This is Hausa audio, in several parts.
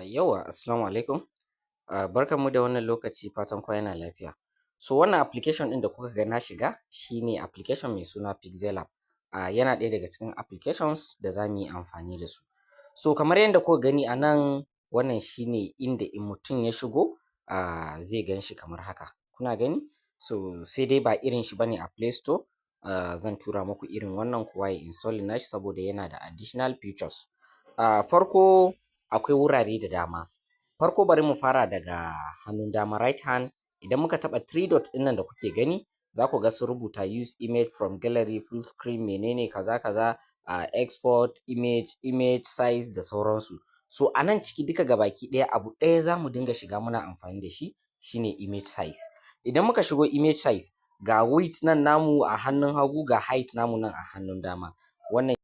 Yauwa, assalamu alaikum. Barkanmu da wannan lokaci fatan kowa yana lafiya. So wannan application ɗin da kuka ga na shiga shine application mai suna Pixel App. Yana ɗaya daga cikin applications da za mu yi amfani da su. So kamar yadda kuka gani a nan wannan shine inda in mutum ya shigo zai gan shi kamar haka. Kuna gani? So sai dai ba irin shi bane a Play Store. Zan tura muku irin wannan kowa ya install nashi saboda yana da additional features. Farko akwai wurare da dama. Farko bari mu fara daga hannun dama right hand. Idan muka taɓa three dot ɗin nan da kuke gani, za ku ga sun rubuta use image from gallery full screen menene kaza kaza, export image size da sauransu. So a nan ciki duka gabaki ɗaya abu ɗaya za mu dinga shiga muna amfani da shi shine image size. Idan muka shigo image size ga width nan namu a hannun hagu ga height namu nan a hannun dama. Wannan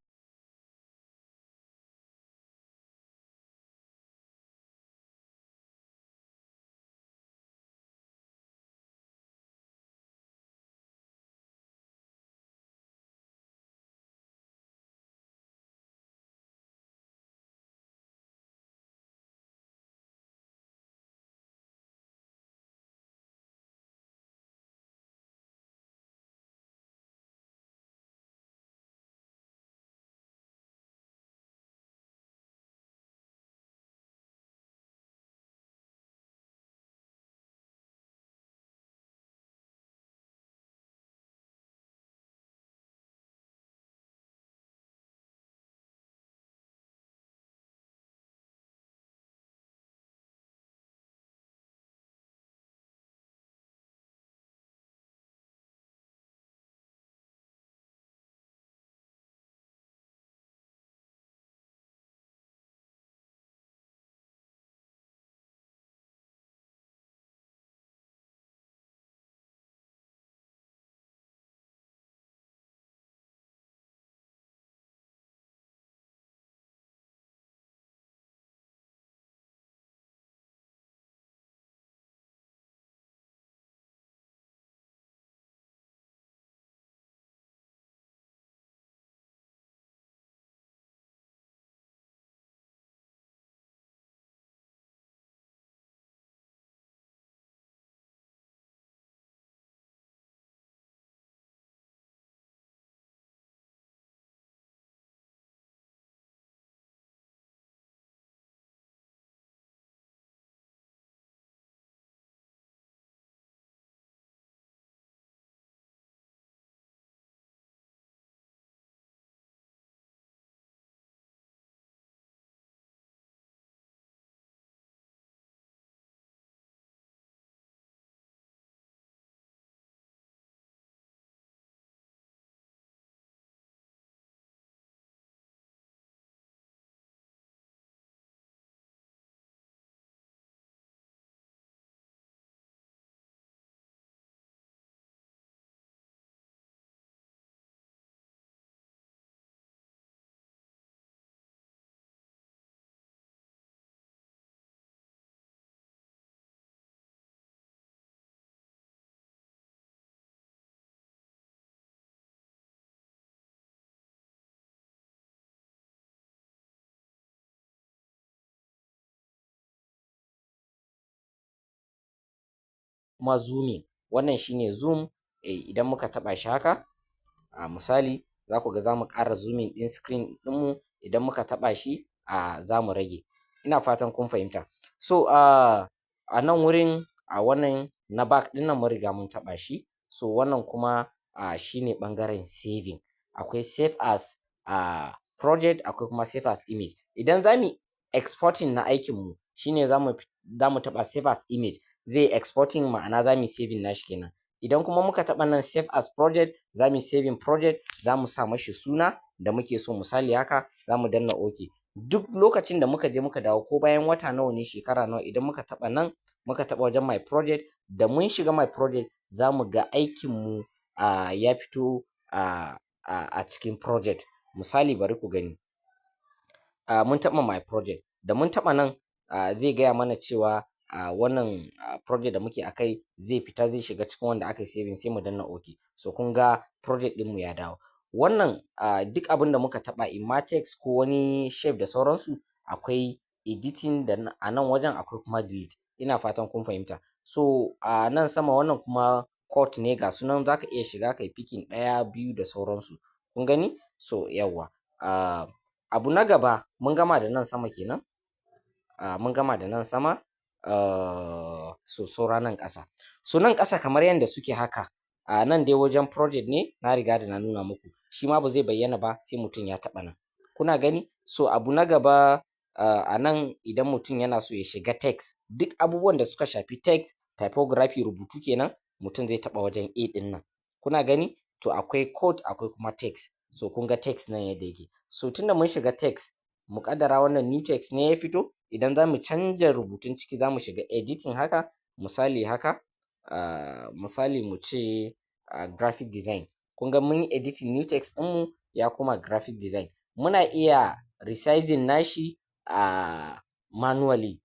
kuma zooming. Wannan shine zoom. Idan muka taɓa shi haka, misali za ku ga za mu ƙara zooming ɗin screen ɗinmu. Idan muka taɓa shi za mu rage. Ina fatan kun fahimta. So a nan wurin wannan na back ɗin nan mun riga mun taɓa shi. So wannan kuma shine ɓangaren saving. Akwai save as project, akwai kuma save as image. Idan za mu exporting na aikinmu shine za mu taɓa save as image. Zai exporting ma'ana za mu yi saving nashi kenan. Idan kuma muka taɓa nan save as project za mu yi saving project, za mu sa mashi suna da muke so misali haka za mu danna OK. Duk lokacin da muka je muka dawo ko bayan wata nawa ne shekara nawa idan muka taɓa nan muka taɓa wajen my project da mun shiga my project za mu ga aikinmu ya fito a cikin project. Misali bari ku gani. Mun taɓa my project. Da mun taɓa nan zai gaya mana cewa wannan project da muke akai zai fita zai shiga cikin wanda aka yi saving sai mu danna OK. So kun ga project ɗinmu ya dawo. Wannan duk abin da muka taɓa imma text ko wani shape da sauransu akwai editing da a nan wajen akwai kuma delete. Ina fatan kun fahimta. So a nan sama wannan kuma cut ne ga su nan za ka iya shiga kai picking ɗaya, biyu da sauransu. Kun gani? So yawwa. Abu na gaba mun gama da nan sama kenan. Mun gama da nan sama. So saura nan ƙasa. So nan ƙasa kamar yanda suke haka. Nan dai wajen project ne na riga da na nuna muku. Shi ma ba zai bayyana ba sai mutum ya taɓa nan. Kuna gani? So abu na gaba a nan idan mutum yana so ya shiga text, duk abubuwan da suka shafi text, typography rubutu kenan, mutum zai taɓa wajen A ɗin nan. Kuna gani? To akwai code akwai kuma text. So kun ga text nan yadda yake. So tunda mun shiga text, mu ƙaddara wannan new text ne ya fito. Idan za mu canja rubutun ciki za mu shiga editing haka. Misali haka. Misali mu ce graphic design. Kun ga mun yi editing new text ɗinmu ya koma graphic design. Muna iya resizing nashi manually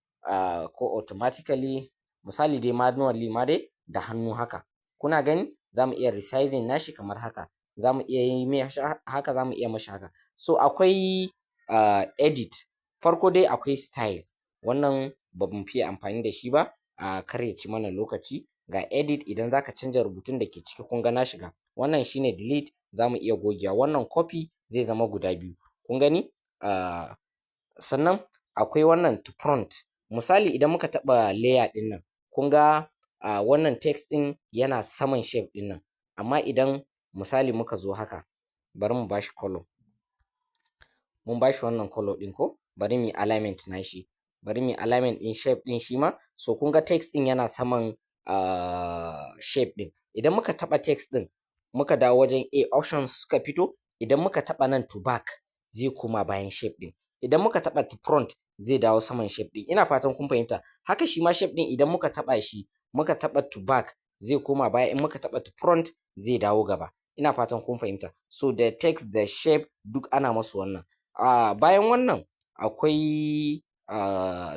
ko automatically. Misali dai manually ma dai da hannu haka. Kuna gani? Za mu iya resizing nashi kamar haka. Za mu iya yi mai haka, za mu iya mashi haka. So akwai edit. Farko dai akwai style. Wannan ba mu fiye amfani da shi ba. Kar ya ci mana lokaci. Ga edit idan za ka canja rubutun da ke ciki kun ga na shiga. Wannan shine delete, za mu iya gogewa. Wannan copy zai zama guda biyu. Kun gani? Sannan akwai wannan to front. Misali idan muka taɓa layer ɗin nan, kun ga wannan text ɗin yana saman shape ɗin nan. Amma idan misali muka zo haka, bari mu bashi color. Mun bashi wannan color ɗin ko? Bari mu yi alignment nashi. Bari mu yi alignment ɗin shape ɗin shi ma. So kun ga text ɗin yana saman shape ɗin. Idan muka taɓa text ɗin, muka dawo wajen A options suka fito. Idan muka taɓa nan to back zai koma bayan shape ɗin. Idan muka taɓa to front zai dawo saman shape ɗin. Ina fatan kun fahimta. Haka shi ma shape ɗin idan muka taɓa shi, muka taɓa to back zai koma baya. In muka taɓa to front zai dawo gaba. Ina fatan kun fahimta. So da text da shape duk ana masu wannan. Bayan wannan akwai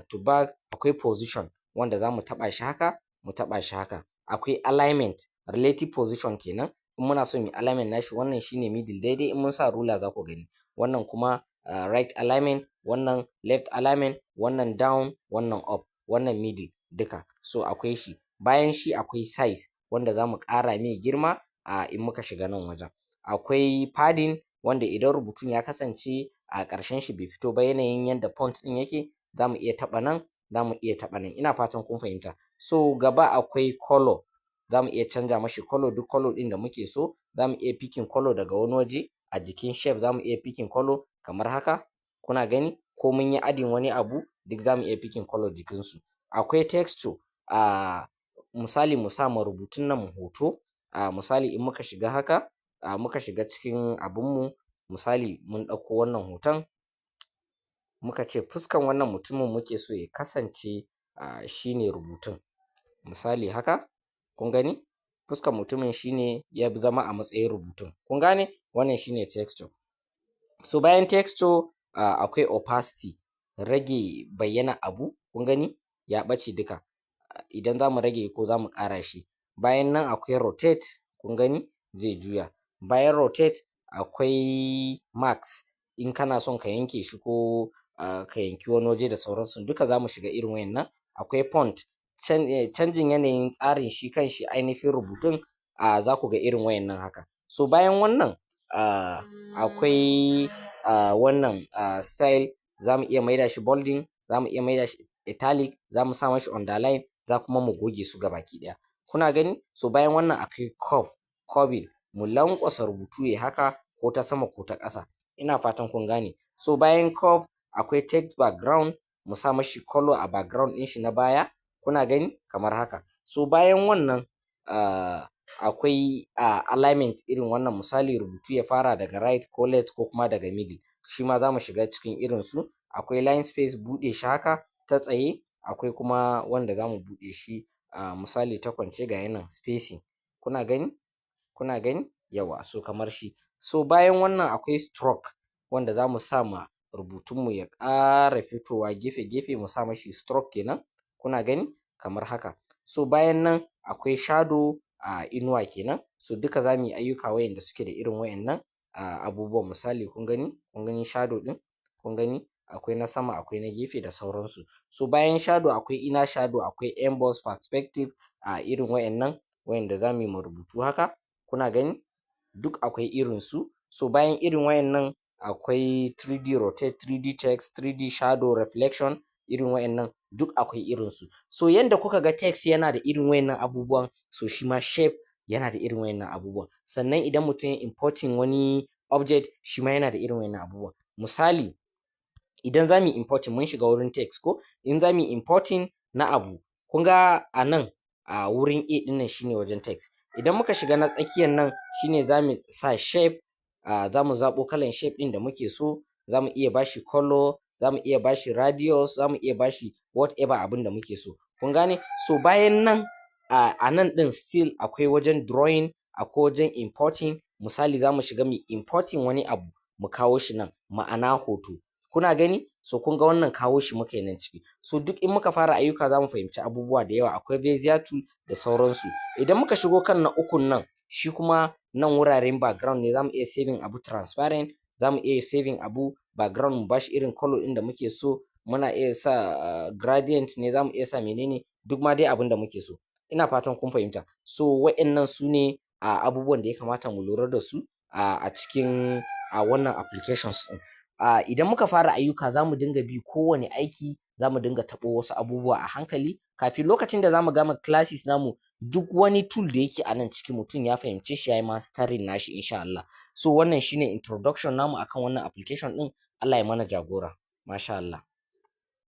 to back, akwai position wanda za mu taɓa shi haka, mu taɓa shi haka. Akwai alignment, relative position kenan. In muna so mu yi alignment nashi, wannan shine middle daidai. In mun sa ruler za ku gani. Wannan kuma right alignment, wannan left alignment, wannan down, wannan up, wannan middle duka. So akwai shi. Bayan shi akwai size wanda za mu ƙara mai girma in muka shiga nan wajen. Akwai padding wanda idan rubutun ya kasance a ƙarshen shi bai fito ba, yanayin yanda font ɗin yake, za mu iya taɓa nan, za mu iya taɓa nan. Ina fatan kun fahimta. So gaba akwai color. Za mu iya canja mashi color, duk color ɗin da muke so. Za mu iya picking color daga wani waje. A jikin shape za mu iya picking color kamar haka. Kuna gani? Ko mun yi adding wani abu duk za mu iya picking color jikinsu. Akwai texture. Misali mu sa ma rubutun nan hoto. Misali in muka shiga haka, muka shiga cikin abunmu. Misali mun ɗauko wannan hoton. Muka ce fuskan wannan mutumin muke so ya kasance shine rubutun. Misali haka. Kun gani? Fuskan mutumin shine ya zama a matsayin rubutun. Kun gane? Wannan shine texture. So bayan texture akwai opacity. Rage bayyana abu. Kun gani? Ya ɓace duka. Idan za mu rage ko za mu ƙara shi. Bayan nan akwai rotate. Kun gani? Zai juya. Bayan rotate akwai max. In kana son ka yanke shi ko ka yanki wani waje da sauransu, duka za mu shiga irin wayannan. Akwai font. Canjin yanayin tsarin shi kan shi ainihin rubutun za ku ga irin wayannan haka. So bayan wannan akwai wannan style. Za mu iya maida shi bolding, za mu iya maida shi italic, za mu sa mashi underline, za kuma mu goge su gabaki ɗaya. Kuna gani? So bayan wannan akwai curve. Mu lanƙwasa rubutu yayi haka ko ta sama ko ta ƙasa. Ina fatan kun gane. So bayan curve akwai text background. Mu sa mashi color a background ɗin shi na baya. Kuna gani? Kamar haka. So bayan wannan akwai alignment irin wannan. Misali rubutu ya fara daga right ko left ko kuma daga middle. Shi ma za mu shiga cikin irin su. Akwai line space, buɗe shi haka ta tsaye. Akwai kuma wanda za mu buɗe shi misali ta kwance ga yanan spacing. Kuna gani? Kuna gani? Yawwa. So kamar shi. So bayan wannan akwai stroke wanda za mu sa ma rubutunmu ya ƙara fitowa gefe-gefe. Mu sa mashi stroke kenan. Kuna gani? Kamar haka. So bayan nan akwai shadow inuwa kenan. So duka za mu yi ayyuka wayanda suke da irin wayannan abubuwan. Misali kun gani? Kun gani shadow ɗin? Kun gani? akwai na sama, akwai na gefe da sauransu. So bayan shadow akwai inner shadow, akwai emboss, perspective, irin wayannan wayanda za mu yi ma rubutu haka, kuna gani duk akwai irin su. So bayan irin wayannan akwai 3D rotate, 3D text, 3D shadow reflection, irin wayannan duk akwai irin su. So yanda kuka ga text yana da irin wayannan abubuwan, so shi ma shape yana da irin wayannan abubuwan. Sannan idan mutum ya importing wani object, shi ma yana da irin wayannan abubuwan. Misali, idan za mu yi importing, mun shiga wurin text ko, in za mu yi importing na abu, kun ga a nan a wurin A ɗin nan shine wajen text. Idan muka shiga na tsakiyan nan shine za mu sa shape, za mu zaɓo kalan shape ɗin da muke so, za mu iya bashi color, za mu iya bashi radius, za mu iya bashi whatever abin da muke so. Kun gane? So bayan nan a nan ɗin still akwai wajen drawing, akwai wajen importing. Misali za mu shiga mu importing wani abu mu kawo shi nan, ma'ana hoto. Kuna gani? So kun ga wannan kawo shi muka yi nan ciki. So duk in muka fara ayyuka za mu fahimci abubuwa da yawa. Akwai bezier tool da sauransu. Idan muka shigo kan na ukun nan, shi kuma nan wuraren background ne, za mu iya saving abu transparent, za mu iya saving abu background mu bashi irin color ɗin da muke so. Muna iya sa gradient ne, za mu iya sa menene, duk ma dai abin da muke so. Ina fatan kun fahimta. So wa'innan su ne abubuwan da ya kamata mu lura da su a cikin wannan applications ɗin. Idan muka fara ayyuka za mu dinga bi kowane aiki, za mu dinga taɓo wasu abubuwa a hankali, kafin lokacin da za mu gama classes namu, duk wani tool da yake a nan ciki mutum ya fahimce shi, ya yi mastering nashi insha Allah. So wannan shine introduction namu akan wannan application ɗin. Allah ya mana jagora. Masha Allah.